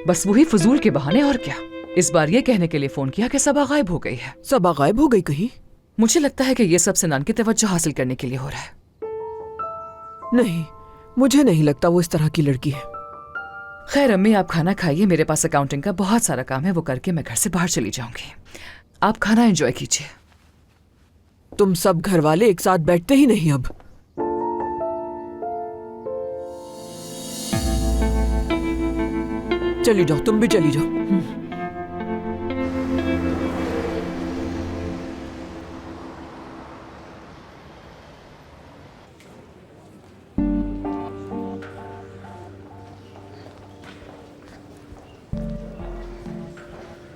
बस वही फजूल के बहाने, और क्या। इस बार ये कहने के लिए फोन किया कि सबा गायब हो गई है। सबा गायब हो गई कहीं? मुझे लगता है कि ये सब सिनान की तवज्जो हासिल करने के लिए हो रहा है। नहीं, मुझे नहीं लगता वो इस तरह की लड़की है। खैर अम्मी, आप खाना खाइए, मेरे पास अकाउंटिंग का बहुत सारा काम है, वो करके मैं घर से बाहर चली जाऊंगी। आप खाना एंजॉय कीजिए। तुम सब घर वाले एक साथ बैठते ही नहीं अब। चली जाओ, तुम भी चली जाओ।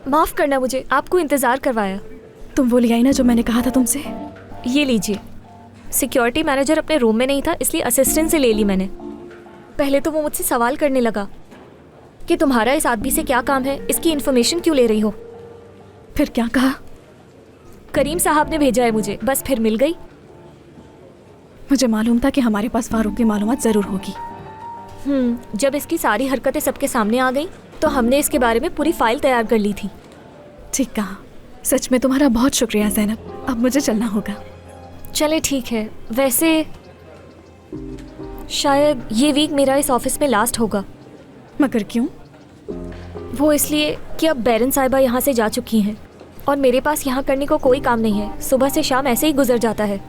माफ करना मुझे आपको इंतजार करवाया। तुम वो ले आई ना जो मैंने कहा था तुमसे? ये लीजिए। सिक्योरिटी मैनेजर अपने रूम में नहीं था, इसलिए असिस्टेंट से ले ली मैंने। पहले तो वो मुझसे सवाल करने लगा कि तुम्हारा इस आदमी से क्या काम है, इसकी इन्फॉर्मेशन क्यों ले रही हो। फिर क्या कहा? करीम साहब ने भेजा है मुझे, बस फिर मिल गई। मुझे मालूम था कि हमारे पास फारूक की मालूमात जरूर होगी। जब इसकी सारी हरकतें सबके सामने आ गई तो हमने इसके बारे में पूरी फाइल तैयार कर ली थी। ठीक कहा। सच में तुम्हारा बहुत शुक्रिया ज़ैनब। अब मुझे चलना होगा। चले ठीक है। वैसे शायद ये वीक मेरा इस ऑफिस में लास्ट होगा। मगर क्यों? वो इसलिए कि अब बैरन साहिबा यहाँ से जा चुकी हैं और मेरे पास यहाँ करने को कोई काम नहीं है। सुबह से शाम ऐसे ही गुजर जाता है।